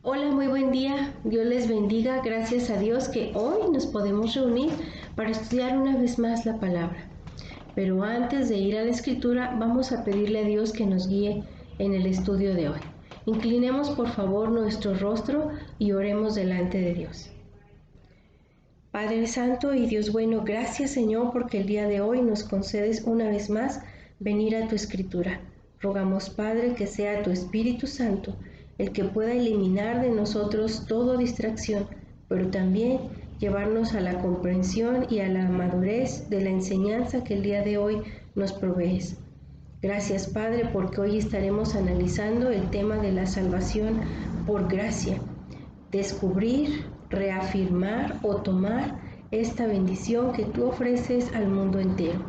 Hola, muy buen día. Dios les bendiga. Gracias a Dios que hoy nos podemos reunir para estudiar una vez más la palabra. Pero antes de ir a la escritura, vamos a pedirle a Dios que nos guíe en el estudio de hoy. Inclinemos por favor nuestro rostro y oremos delante de Dios. Padre Santo y Dios bueno, gracias Señor porque el día de hoy nos concedes una vez más venir a tu escritura. Rogamos Padre que sea tu Espíritu Santo el que pueda eliminar de nosotros toda distracción, pero también llevarnos a la comprensión y a la madurez de la enseñanza que el día de hoy nos provees. Gracias Padre porque hoy estaremos analizando el tema de la salvación por gracia. Descubrir, reafirmar o tomar esta bendición que tú ofreces al mundo entero.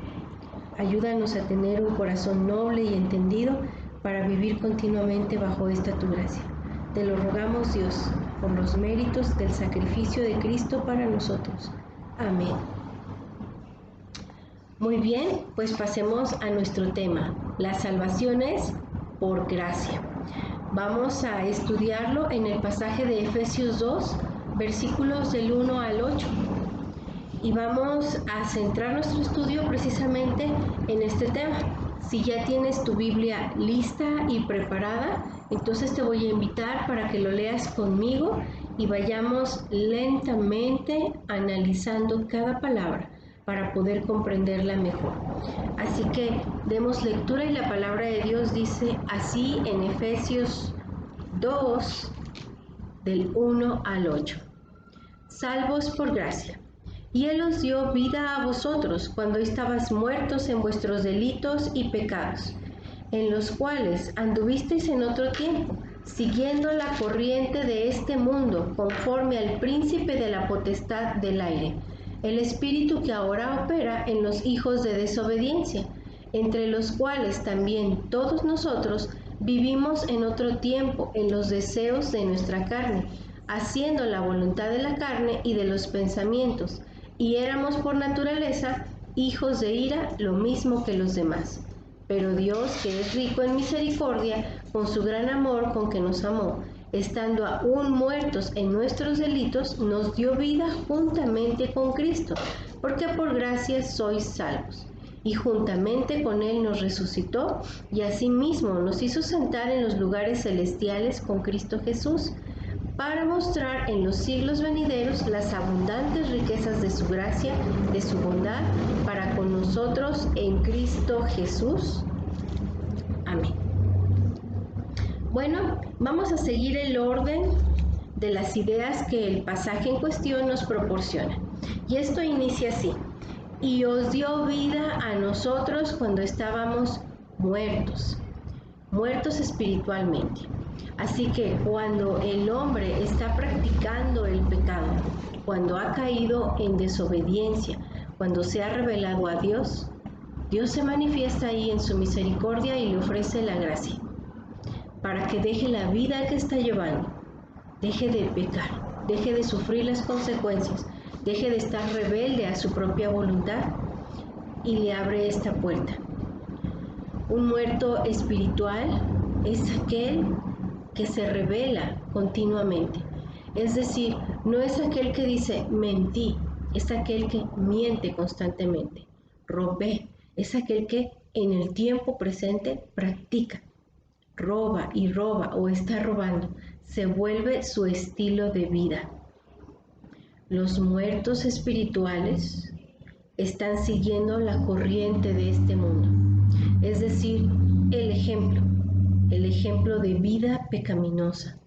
Ayúdanos a tener un corazón noble y entendido para vivir continuamente bajo esta tu gracia. Te lo rogamos, Dios, por los méritos del sacrificio de Cristo para nosotros. Amén. Muy bien, pues pasemos a nuestro tema. La salvación es por gracia. Vamos a estudiarlo en el pasaje de Efesios 2, versículos del 1 al 8. Y vamos a centrar nuestro estudio precisamente en este tema. Si ya tienes tu Biblia lista y preparada, entonces te voy a invitar para que lo leas conmigo y vayamos lentamente analizando cada palabra para poder comprenderla mejor. Así que demos lectura y la palabra de Dios dice así en Efesios 2, del 1 al 8. Salvos por gracia. Y Él os dio vida a vosotros cuando estabais muertos en vuestros delitos y pecados, en los cuales anduvisteis en otro tiempo, siguiendo la corriente de este mundo, conforme al príncipe de la potestad del aire, el espíritu que ahora opera en los hijos de desobediencia, entre los cuales también todos nosotros vivimos en otro tiempo en los deseos de nuestra carne, haciendo la voluntad de la carne y de los pensamientos, y éramos por naturaleza hijos de ira, lo mismo que los demás. Pero Dios, que es rico en misericordia, con su gran amor con que nos amó, estando aún muertos en nuestros delitos, nos dio vida juntamente con Cristo, porque por gracia sois salvos. Y juntamente con Él nos resucitó, y asimismo nos hizo sentar en los lugares celestiales con Cristo Jesús, para mostrar en los siglos venideros las abundantes riquezas de su gracia, de su bondad, para con nosotros en Cristo Jesús. Amén. Bueno, vamos a seguir el orden de las ideas que el pasaje en cuestión nos proporciona. Y esto inicia así. Y os dio vida a nosotros cuando estábamos muertos espiritualmente. Así que cuando el hombre está practicando el pecado, cuando ha caído en desobediencia, cuando se ha rebelado a Dios, Dios se manifiesta ahí en su misericordia y le ofrece la gracia para que deje la vida que está llevando, deje de pecar, deje de sufrir las consecuencias, deje de estar rebelde a su propia voluntad y le abre esta puerta. Un muerto espiritual es aquel que se revela continuamente. Es decir, no es aquel que dice mentí, es aquel que miente constantemente. Robé, es aquel que en el tiempo presente practica. Roba y roba o está robando. Se vuelve su estilo de vida. Los muertos espirituales están siguiendo la corriente de este mundo. Es decir, el ejemplo de vida pecaminosa.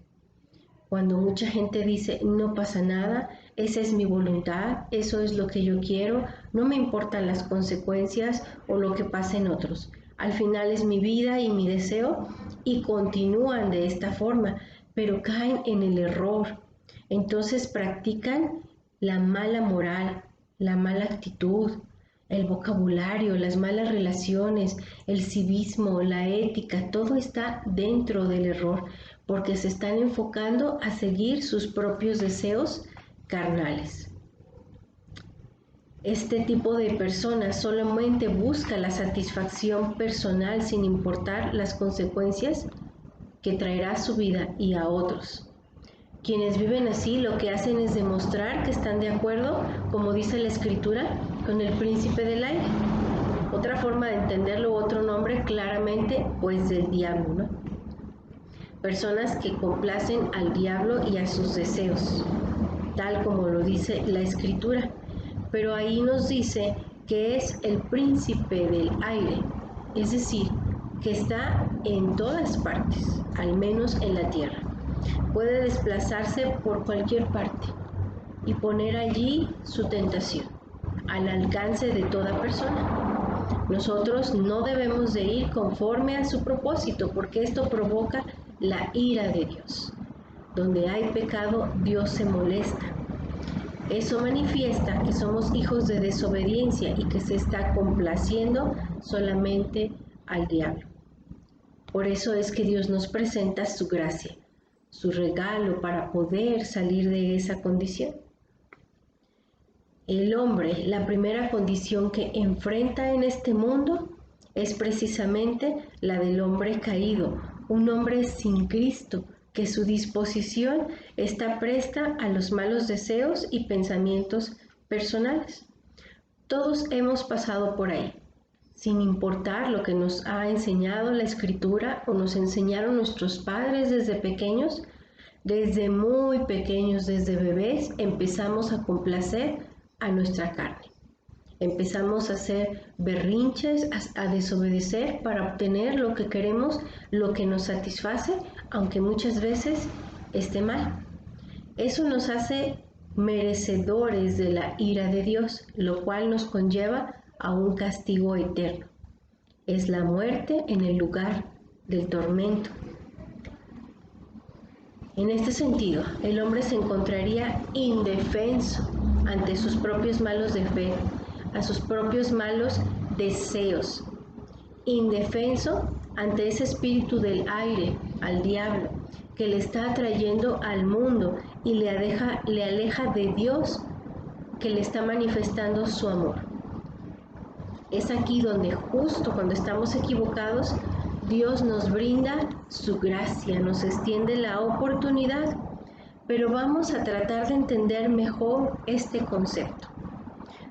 Cuando mucha gente dice, no pasa nada, esa es mi voluntad, eso es lo que yo quiero, no me importan las consecuencias o lo que pase en otros. Al final es mi vida y mi deseo y continúan de esta forma, pero caen en el error. Entonces practican la mala moral, la mala actitud, el vocabulario, las malas relaciones, el civismo, la ética, todo está dentro del error, porque se están enfocando a seguir sus propios deseos carnales. Este tipo de personas solamente busca la satisfacción personal sin importar las consecuencias que traerá a su vida y a otros. Quienes viven así lo que hacen es demostrar que están de acuerdo, como dice la Escritura, con el príncipe del aire. Otra forma de entenderlo, otro nombre claramente, pues del diablo, ¿no? Personas que complacen al diablo y a sus deseos, tal como lo dice la Escritura. Pero ahí nos dice que es el príncipe del aire, es decir, que está en todas partes, al menos en la tierra. Puede desplazarse por cualquier parte y poner allí su tentación, al alcance de toda persona. Nosotros no debemos de ir conforme a su propósito, porque esto provoca la ira de Dios. Donde hay pecado, Dios se molesta. Eso manifiesta que somos hijos de desobediencia y que se está complaciendo solamente al diablo. Por eso es que Dios nos presenta su gracia, su regalo para poder salir de esa condición. El hombre, la primera condición que enfrenta en este mundo es precisamente la del hombre caído, un hombre sin Cristo, que su disposición está presta a los malos deseos y pensamientos personales. Todos hemos pasado por ahí, sin importar lo que nos ha enseñado la Escritura o nos enseñaron nuestros padres desde pequeños. Desde muy pequeños, desde bebés, empezamos a complacer a nuestra carne. Empezamos a hacer berrinches, a desobedecer para obtener lo que queremos, lo que nos satisface, aunque muchas veces esté mal. Eso nos hace merecedores de la ira de Dios, lo cual nos conlleva a un castigo eterno. Es la muerte en el lugar del tormento. En este sentido, el hombre se encontraría indefenso ante sus propios malos defectos, a sus propios malos deseos, indefenso ante ese espíritu del aire, al diablo, que le está atrayendo al mundo y le aleja de Dios, que le está manifestando su amor. Es aquí donde, justo cuando estamos equivocados, Dios nos brinda su gracia, nos extiende la oportunidad, pero vamos a tratar de entender mejor este concepto.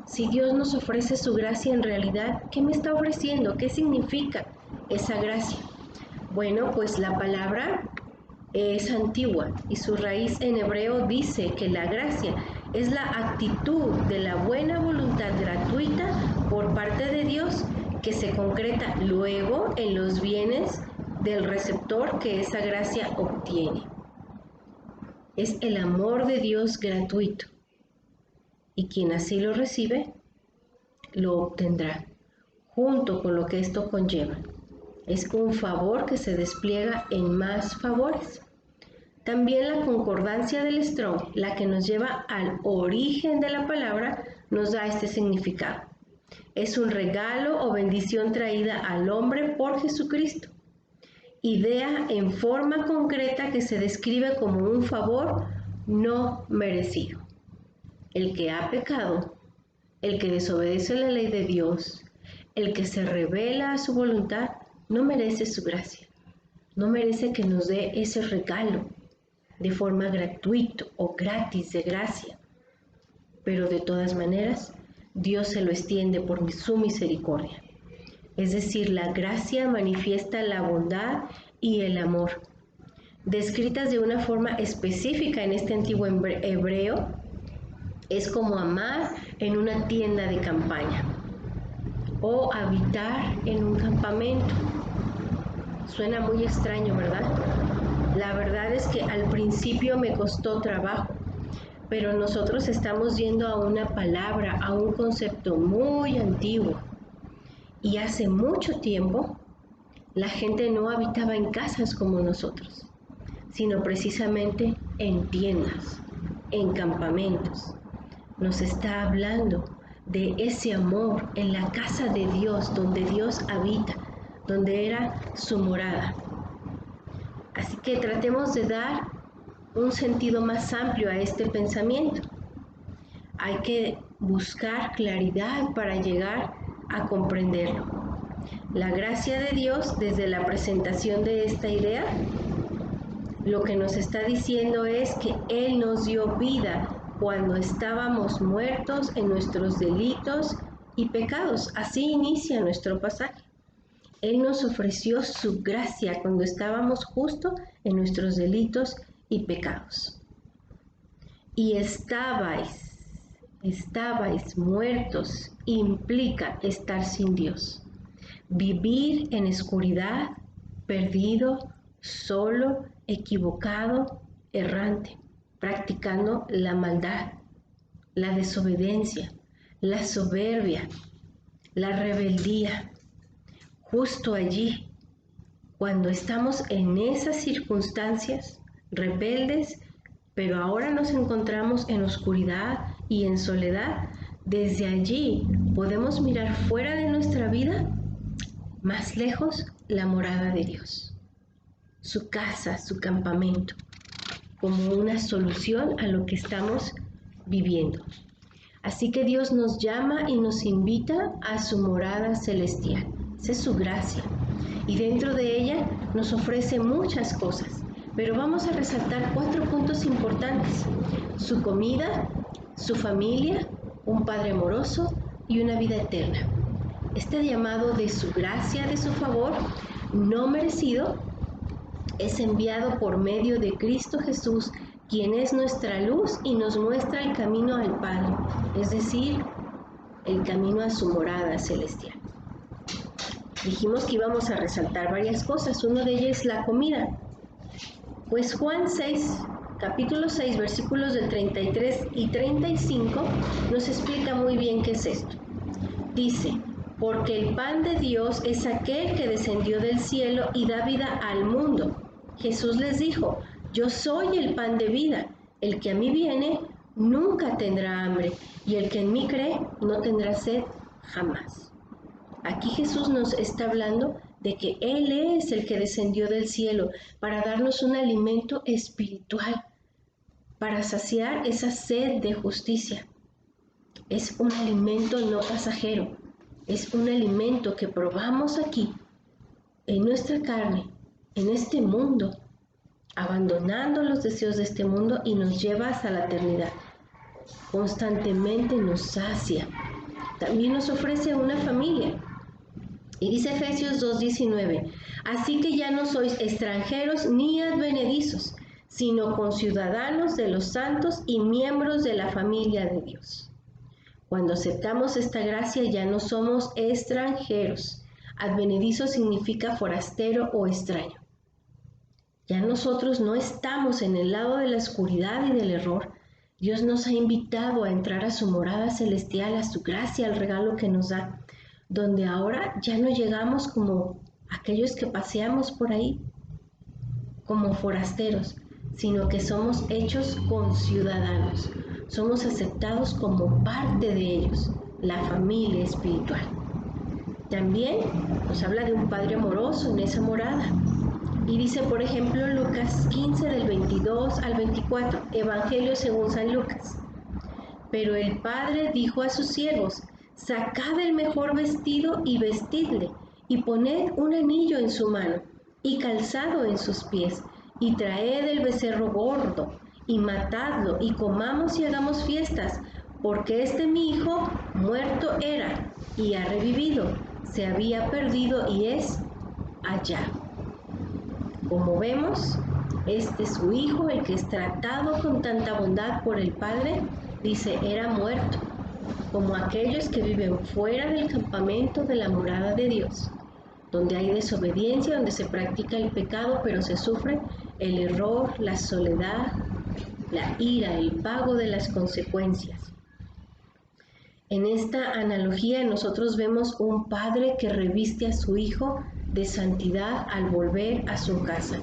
Si Dios nos ofrece su gracia en realidad, ¿qué me está ofreciendo? ¿Qué significa esa gracia? Bueno, pues la palabra es antigua y su raíz en hebreo dice que la gracia es la actitud de la buena voluntad gratuita por parte de Dios que se concreta luego en los bienes del receptor que esa gracia obtiene. Es el amor de Dios gratuito. Y quien así lo recibe, lo obtendrá, junto con lo que esto conlleva. Es un favor que se despliega en más favores. También la concordancia del Strong, la que nos lleva al origen de la palabra, nos da este significado. Es un regalo o bendición traída al hombre por Jesucristo. Idea en forma concreta que se describe como un favor no merecido. El que ha pecado, el que desobedece la ley de Dios, el que se revela a su voluntad, no merece su gracia. No merece que nos dé ese regalo de forma gratuita o gratis de gracia. Pero de todas maneras, Dios se lo extiende por su misericordia. Es decir, la gracia manifiesta la bondad y el amor, descritas de una forma específica en este antiguo hebreo. Es como amar en una tienda de campaña o habitar en un campamento. Suena muy extraño, ¿verdad? La verdad es que al principio me costó trabajo, pero nosotros estamos yendo a una palabra, a un concepto muy antiguo. Y hace mucho tiempo la gente no habitaba en casas como nosotros, sino precisamente en tiendas, en campamentos. Nos está hablando de ese amor en la casa de Dios, donde Dios habita, donde era su morada. Así que tratemos de dar un sentido más amplio a este pensamiento. Hay que buscar claridad para llegar a comprenderlo. La gracia de Dios, desde la presentación de esta idea, Lo que nos está diciendo es que Él nos dio vida cuando estábamos muertos en nuestros delitos y pecados. Así inicia nuestro pasaje. Él nos ofreció su gracia cuando estábamos justo en nuestros delitos y pecados. Y estabais muertos implica estar sin Dios. Vivir en oscuridad, perdido, solo, equivocado, errante, practicando la maldad, la desobediencia, la soberbia, la rebeldía. Justo allí, cuando estamos en esas circunstancias rebeldes, pero ahora nos encontramos en oscuridad y en soledad, desde allí podemos mirar fuera de nuestra vida, más lejos, la morada de Dios, su casa, su campamento, como una solución a lo que estamos viviendo. Así que Dios nos llama y nos invita a su morada celestial. Esa es su gracia. Y dentro de ella nos ofrece muchas cosas. Pero vamos a resaltar 4 puntos importantes. Su comida, su familia, un Padre amoroso y una vida eterna. Este llamado de su gracia, de su favor, no merecido, es enviado por medio de Cristo Jesús, quien es nuestra luz y nos muestra el camino al Padre, es decir, el camino a su morada celestial. Dijimos que íbamos a resaltar varias cosas, una de ellas es la comida. Pues Juan 6, capítulo 6, versículos del 33 y 35 nos explica muy bien qué es esto. Dice, porque el pan de Dios es aquel que descendió del cielo y da vida al mundo. Jesús les dijo, yo soy el pan de vida, el que a mí viene nunca tendrá hambre, y el que en mí cree no tendrá sed jamás. Aquí Jesús nos está hablando de que Él es el que descendió del cielo para darnos un alimento espiritual, para saciar esa sed de justicia. Es un alimento no pasajero, es un alimento que probamos aquí, en nuestra carne, en este mundo, abandonando los deseos de este mundo y nos lleva hasta la eternidad. Constantemente nos sacia. También nos ofrece una familia. Y dice Efesios 2:19, así que ya no sois extranjeros ni advenedizos, sino conciudadanos de los santos y miembros de la familia de Dios. Cuando aceptamos esta gracia ya no somos extranjeros. Advenedizo significa forastero o extraño. Ya nosotros no estamos en el lado de la oscuridad y del error. Dios nos ha invitado a entrar a su morada celestial, a su gracia, al regalo que nos da, donde ahora ya no llegamos como aquellos que paseamos por ahí, como forasteros, sino que somos hechos conciudadanos. Somos aceptados como parte de ellos, la familia espiritual. También nos habla de un Padre amoroso en esa morada. Y dice, por ejemplo, Lucas 15 del 22 al 24, Evangelio según San Lucas. Pero el Padre dijo a sus siervos, sacad el mejor vestido y vestidle, y poned un anillo en su mano, y calzado en sus pies, y traed el becerro gordo, y matadlo, y comamos y hagamos fiestas, porque mi hijo muerto era, y ha revivido, se había perdido y es hallado. Como vemos, este su hijo, el que es tratado con tanta bondad por el Padre, dice, era muerto, como aquellos que viven fuera del campamento de la morada de Dios, donde hay desobediencia, donde se practica el pecado, pero se sufre el error, la soledad, la ira, el pago de las consecuencias. En esta analogía nosotros vemos un padre que reviste a su hijo de santidad al volver a su casa.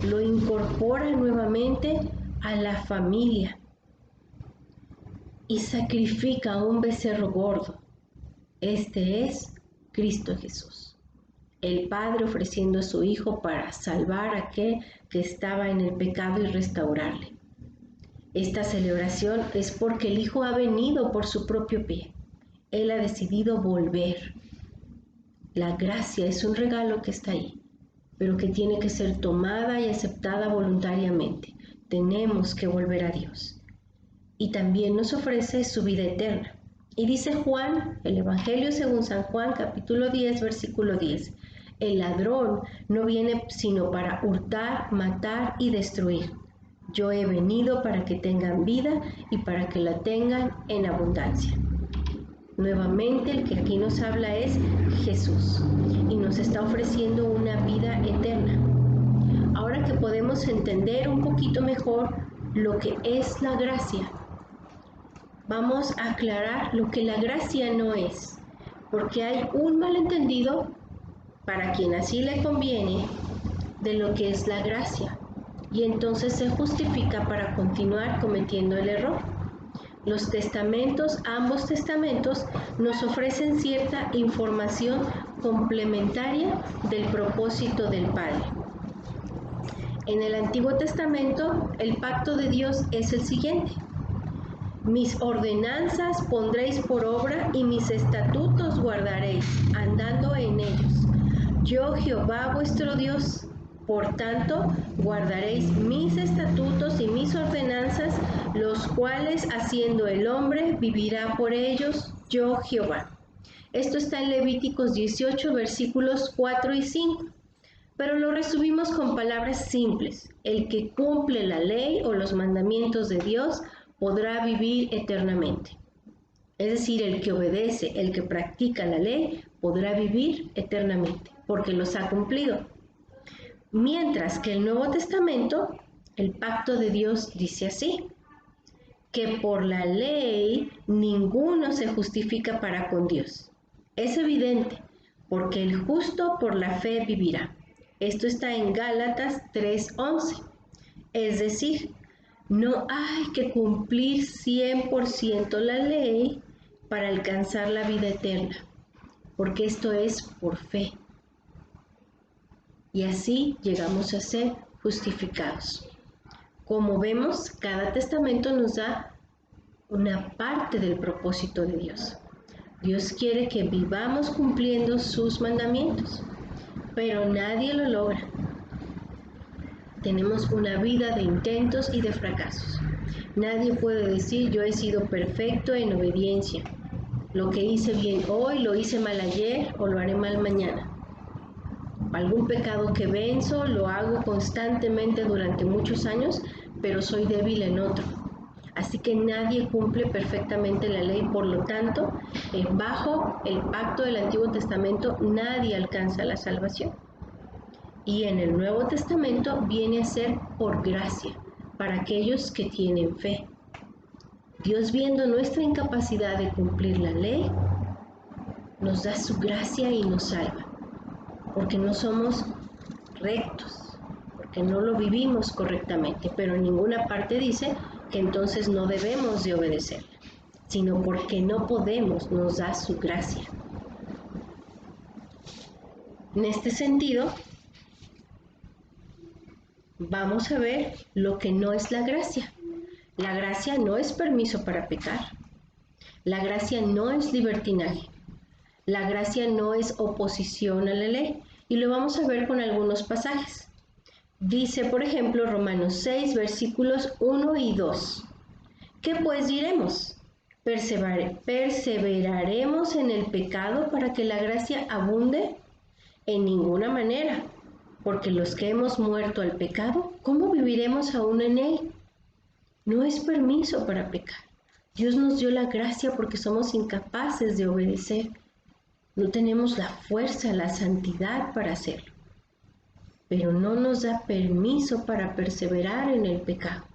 Lo incorpora nuevamente a la familia y sacrifica un becerro gordo. Este es Cristo Jesús. El Padre ofreciendo a su Hijo para salvar a aquel que estaba en el pecado y restaurarle. Esta celebración es porque el Hijo ha venido por su propio pie. Él ha decidido volver. La gracia es un regalo que está ahí. pero que tiene que ser tomada y aceptada voluntariamente. Tenemos que volver a Dios. Y también nos ofrece su vida eterna. Y dice Juan, el Evangelio según San Juan, capítulo 10, versículo 10. El ladrón no viene sino para hurtar, matar y destruir. Yo he venido para que tengan vida y para que la tengan en abundancia. Nuevamente el que aquí nos habla es Jesús y nos está ofreciendo una vida eterna. Ahora que podemos entender un poquito mejor lo que es la gracia, vamos a aclarar lo que la gracia no es, porque hay un malentendido para quien así le conviene de lo que es la gracia, y entonces se justifica para continuar cometiendo el error. Los testamentos, ambos testamentos, nos ofrecen cierta información complementaria del propósito del Padre. En el Antiguo Testamento, el pacto de Dios es el siguiente: mis ordenanzas pondréis por obra y mis estatutos guardaréis, andando en ellos. Yo, Jehová vuestro Dios, por tanto, guardaréis mis estatutos y mis ordenanzas, los cuales haciendo el hombre vivirá por ellos, yo, Jehová. Esto está en Levíticos 18, versículos 4 y 5. Pero lo resumimos con palabras simples. El que cumple la ley o los mandamientos de Dios podrá vivir eternamente. Es decir, el que obedece, el que practica la ley, podrá vivir eternamente, porque los ha cumplido. Mientras que el Nuevo Testamento, el pacto de Dios dice así, que por la ley ninguno se justifica para con Dios. Es evidente, porque el justo por la fe vivirá. Esto está en Gálatas 3:11. Es decir, no hay que cumplir 100% la ley para alcanzar la vida eterna, porque esto es por fe. Y así llegamos a ser justificados. Como vemos, cada testamento nos da una parte del propósito de Dios. Dios quiere que vivamos cumpliendo sus mandamientos, pero nadie lo logra. Tenemos una vida de intentos y de fracasos. Nadie puede decir yo he sido perfecto en obediencia. Lo que hice bien hoy, lo hice mal ayer o lo haré mal mañana. Algún pecado que venzo lo hago constantemente durante muchos años, pero soy débil en otro. Así que nadie cumple perfectamente la ley, por lo tanto, bajo el pacto del Antiguo Testamento nadie alcanza la salvación. Y en el Nuevo Testamento viene a ser por gracia, para aquellos que tienen fe. Dios, viendo nuestra incapacidad de cumplir la ley, nos da su gracia y nos salva, porque no somos rectos, porque no lo vivimos correctamente, pero en ninguna parte dice que entonces no debemos de obedecer, sino porque no podemos, nos da su gracia. En este sentido, vamos a ver lo que no es la gracia. La gracia no es permiso para pecar. La gracia no es libertinaje. La gracia no es oposición a la ley. Y lo vamos a ver con algunos pasajes. Dice, por ejemplo, Romanos 6, versículos 1 y 2. ¿Qué pues diremos? ¿Perseveraremos en el pecado para que la gracia abunde? En ninguna manera. Porque los que hemos muerto al pecado, ¿cómo viviremos aún en él? No es permiso para pecar. Dios nos dio la gracia porque somos incapaces de obedecer. No tenemos la fuerza, la santidad para hacerlo. Pero no nos da permiso para perseverar en el pecado,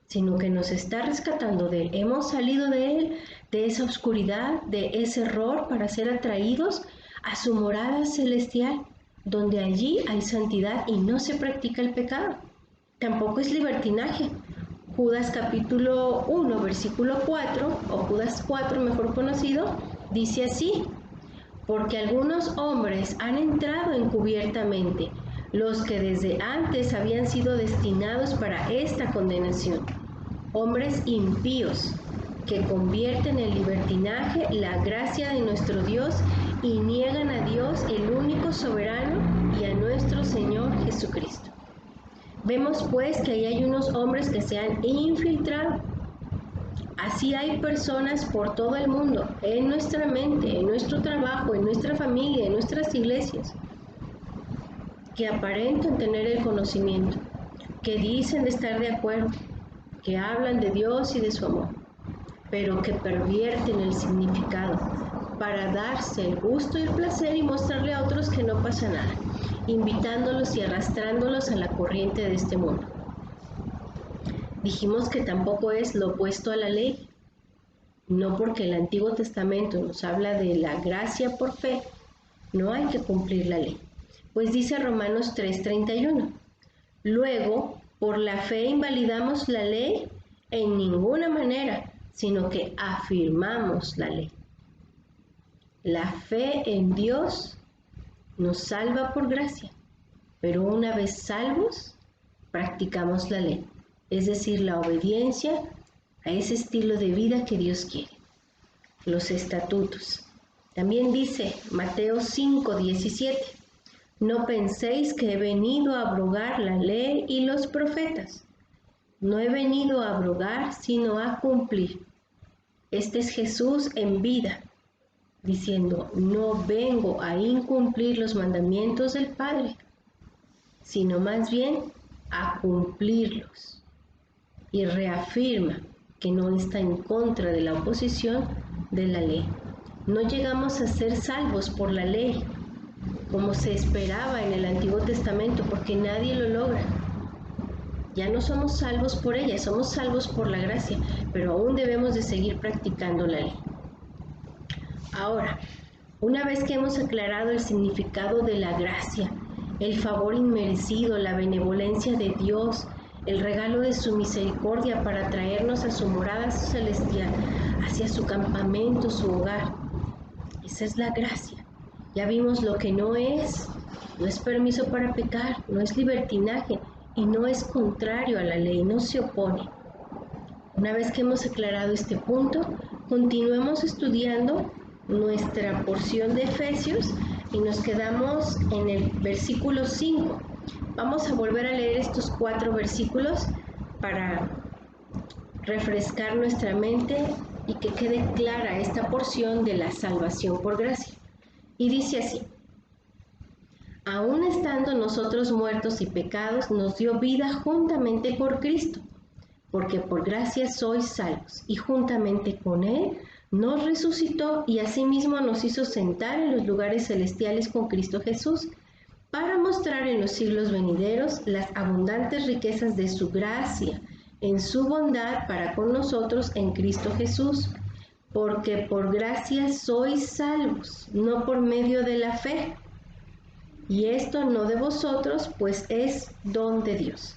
sino que nos está rescatando de él. Hemos salido de él, de esa oscuridad, de ese error, para ser atraídos a su morada celestial, donde allí hay santidad y no se practica el pecado. Tampoco es libertinaje. Judas capítulo 1, versículo 4, o Judas 4 mejor conocido, dice así: porque algunos hombres han entrado encubiertamente, los que desde antes habían sido destinados para esta condenación, hombres impíos, que convierten en libertinaje la gracia de nuestro Dios y niegan a Dios, el único soberano, y a nuestro nuestro Señor Jesucristo. Vemos pues que ahí hay unos hombres que se han infiltrado. Así hay personas por todo el mundo, en nuestra mente, en nuestro trabajo, en nuestra familia, en nuestras iglesias, que aparentan tener el conocimiento, que dicen de estar de acuerdo, que hablan de Dios y de su amor, pero que pervierten el significado para darse el gusto y el placer y mostrarle a otros que no pasa nada, invitándolos y arrastrándolos a la corriente de este mundo. Dijimos que tampoco es lo opuesto a la ley, no porque el Antiguo Testamento nos habla de la gracia por fe, no hay que cumplir la ley. Pues dice Romanos 3:31, luego, por la fe invalidamos la ley en ninguna manera, sino que afirmamos la ley. La fe en Dios nos salva por gracia, pero una vez salvos, practicamos la ley, es decir, la obediencia a ese estilo de vida que Dios quiere, los estatutos. También dice Mateo 5:17, no penséis que he venido a abrogar la ley y los profetas. No he venido a abrogar, sino a cumplir. Este es Jesús en vida, diciendo, no vengo a incumplir los mandamientos del Padre, sino más bien a cumplirlos. Y reafirma que no está en contra de la oposición de la ley. No llegamos a ser salvos por la ley, como se esperaba en el Antiguo Testamento, porque nadie lo logra. Ya no somos salvos por ella, somos salvos por la gracia, pero aún debemos de seguir practicando la ley. Ahora, una vez que hemos aclarado el significado de la gracia, el favor inmerecido, la benevolencia de Dios, el regalo de su misericordia para traernos a su morada celestial, hacia su campamento, su hogar, esa es la gracia. Ya vimos lo que no es permiso para pecar, no es libertinaje y no es contrario a la ley, no se opone. Una vez que hemos aclarado este punto, continuemos estudiando nuestra porción de Efesios y nos quedamos en el versículo 5. Vamos a volver a leer estos 4 versículos para refrescar nuestra mente y que quede clara esta porción de la salvación por gracia. Y dice así, aun estando nosotros muertos y pecados, nos dio vida juntamente por Cristo, porque por gracia sois salvos, y juntamente con Él nos resucitó y asimismo nos hizo sentar en los lugares celestiales con Cristo Jesús, para mostrar en los siglos venideros las abundantes riquezas de su gracia, en su bondad para con nosotros en Cristo Jesús, porque por gracia sois salvos, no por medio de la fe, y esto no de vosotros, pues es don de Dios.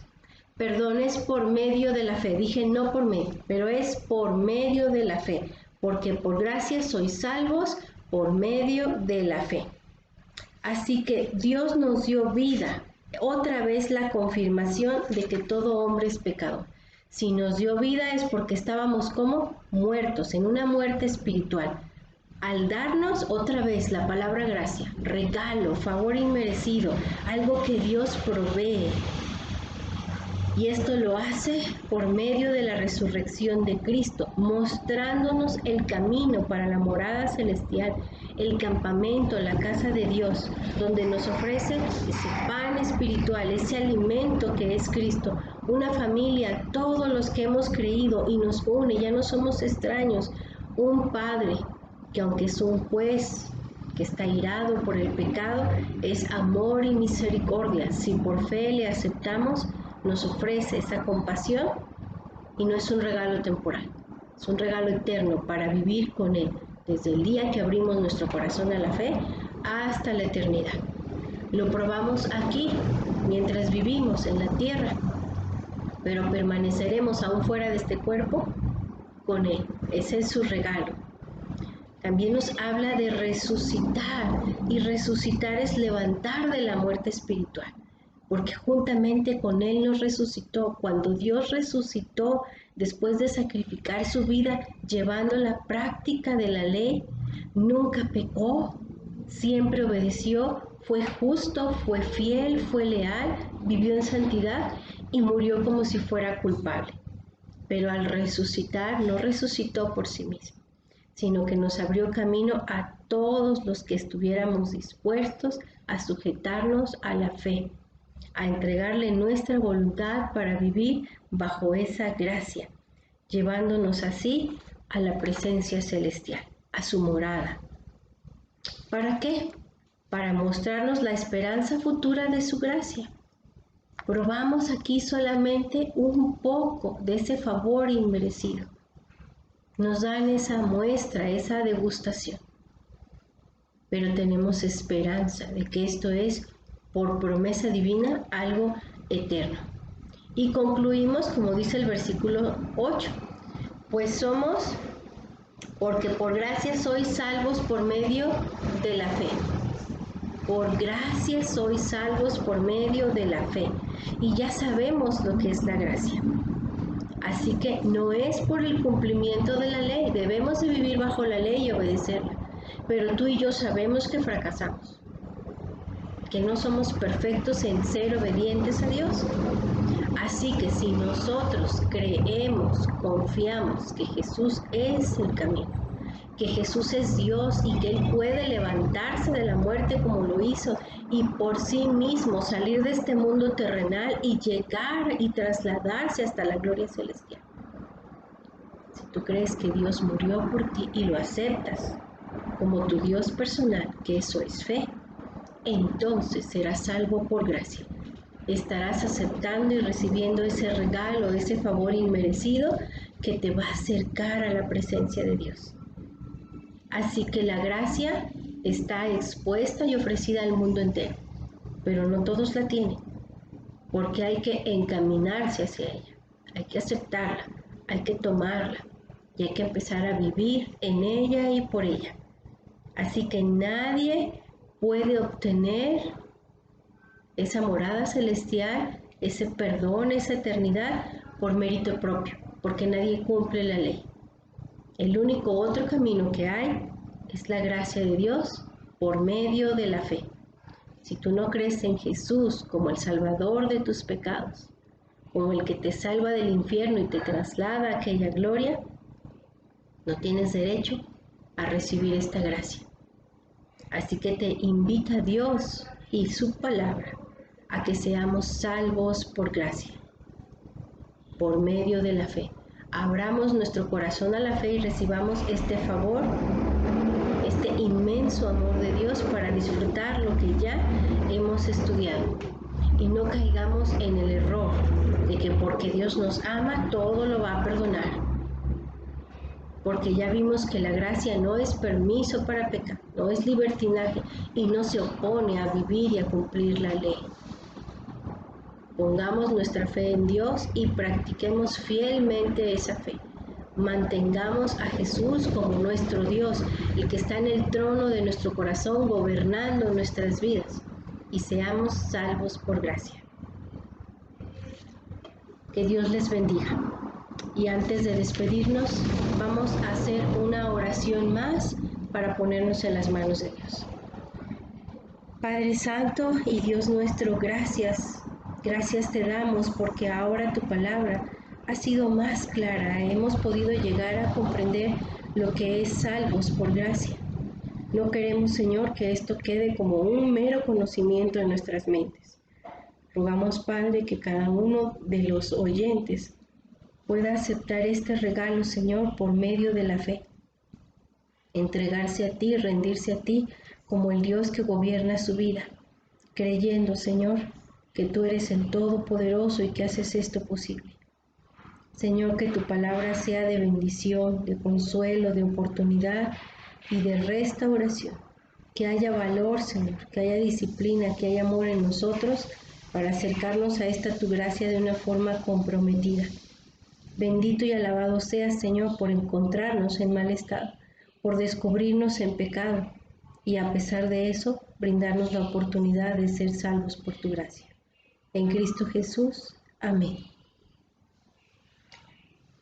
Perdón, es por medio de la fe. Dije no por medio, pero es por medio de la fe, porque por gracia sois salvos por medio de la fe. Así que Dios nos dio vida, otra vez la confirmación de que todo hombre es pecador. Si nos dio vida es porque estábamos como muertos, en una muerte espiritual. Al darnos otra vez la palabra gracia, regalo, favor inmerecido, algo que Dios provee. Y esto lo hace por medio de la resurrección de Cristo, mostrándonos el camino para la morada celestial, el campamento, la casa de Dios, donde nos ofrece ese pan espiritual, ese alimento que es Cristo, una familia, todos los que hemos creído y nos une, ya no somos extraños, un Padre que aunque es un juez que está irado por el pecado, es amor y misericordia. Si por fe le aceptamos, nos ofrece esa compasión y no es un regalo temporal, es un regalo eterno para vivir con Él desde el día que abrimos nuestro corazón a la fe hasta la eternidad. Lo probamos aquí mientras vivimos en la tierra, pero permaneceremos aún fuera de este cuerpo con Él. Ese es su regalo. También nos habla de resucitar, y resucitar es levantar de la muerte espiritual, porque juntamente con Él nos resucitó. Cuando Dios resucitó después de sacrificar su vida llevando la práctica de la ley, nunca pecó, siempre obedeció, fue justo, fue fiel, fue leal, vivió en santidad y murió como si fuera culpable. Pero al resucitar, no resucitó por sí mismo, sino que nos abrió camino a todos los que estuviéramos dispuestos a sujetarnos a la fe, a entregarle nuestra voluntad para vivir bajo esa gracia, llevándonos así a la presencia celestial, a su morada. ¿Para qué? Para mostrarnos la esperanza futura de su gracia. Probamos aquí solamente un poco de ese favor inmerecido. Nos dan esa muestra, esa degustación. Pero tenemos esperanza de que esto es, por promesa divina, algo eterno. Y concluimos, como dice el versículo 8, pues somos, porque por gracia sois salvos por medio de la fe. Por gracia sois salvos por medio de la fe. Y ya sabemos lo que es la gracia. Así que no es por el cumplimiento de la ley. Debemos de vivir bajo la ley y obedecerla. Pero tú y yo sabemos que fracasamos. Que no somos perfectos en ser obedientes a Dios. Así que si nosotros creemos, confiamos que Jesús es el camino, que Jesús es Dios y que Él puede levantarse de la muerte como lo hizo y por sí mismo salir de este mundo terrenal y llegar y trasladarse hasta la gloria celestial. Si tú crees que Dios murió por ti y lo aceptas como tu Dios personal, que eso es fe, entonces serás salvo por gracia. Estarás aceptando y recibiendo ese regalo, ese favor inmerecido que te va a acercar a la presencia de Dios. Así que la gracia está expuesta y ofrecida al mundo entero, pero no todos la tienen, porque hay que encaminarse hacia ella, hay que aceptarla, hay que tomarla y hay que empezar a vivir en ella y por ella. Así que nadie puede obtener esa morada celestial, ese perdón, esa eternidad por mérito propio, porque nadie cumple la ley. El único otro camino que hay es la gracia de Dios por medio de la fe. Si tú no crees en Jesús como el Salvador de tus pecados, como el que te salva del infierno y te traslada a aquella gloria, no tienes derecho a recibir esta gracia. Así que te invita Dios y su palabra a que seamos salvos por gracia, por medio de la fe. Abramos nuestro corazón a la fe y recibamos este favor, este inmenso amor de Dios para disfrutar lo que ya hemos estudiado. Y no caigamos en el error de que porque Dios nos ama, todo lo va a perdonar. Porque ya vimos que la gracia no es permiso para pecar, no es libertinaje y no se opone a vivir y a cumplir la ley. Pongamos nuestra fe en Dios y practiquemos fielmente esa fe. Mantengamos a Jesús como nuestro Dios, el que está en el trono de nuestro corazón gobernando nuestras vidas, y seamos salvos por gracia. Que Dios les bendiga. Y antes de despedirnos, vamos a hacer una oración más para ponernos en las manos de Dios. Padre Santo y Dios nuestro, gracias. Gracias te damos porque ahora tu palabra ha sido más clara. Hemos podido llegar a comprender lo que es salvos por gracia. No queremos, Señor, que esto quede como un mero conocimiento en nuestras mentes. Rogamos, Padre, que cada uno de los oyentes pueda aceptar este regalo, Señor, por medio de la fe. Entregarse a ti, rendirse a ti como el Dios que gobierna su vida, creyendo, Señor, que tú eres el Todopoderoso y que haces esto posible. Señor, que tu palabra sea de bendición, de consuelo, de oportunidad y de restauración. Que haya valor, Señor, que haya disciplina, que haya amor en nosotros para acercarnos a esta tu gracia de una forma comprometida. Bendito y alabado seas, Señor, por encontrarnos en mal estado, por descubrirnos en pecado y a pesar de eso, brindarnos la oportunidad de ser salvos por tu gracia. En Cristo Jesús. Amén.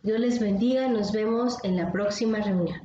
Dios les bendiga. Nos vemos en la próxima reunión.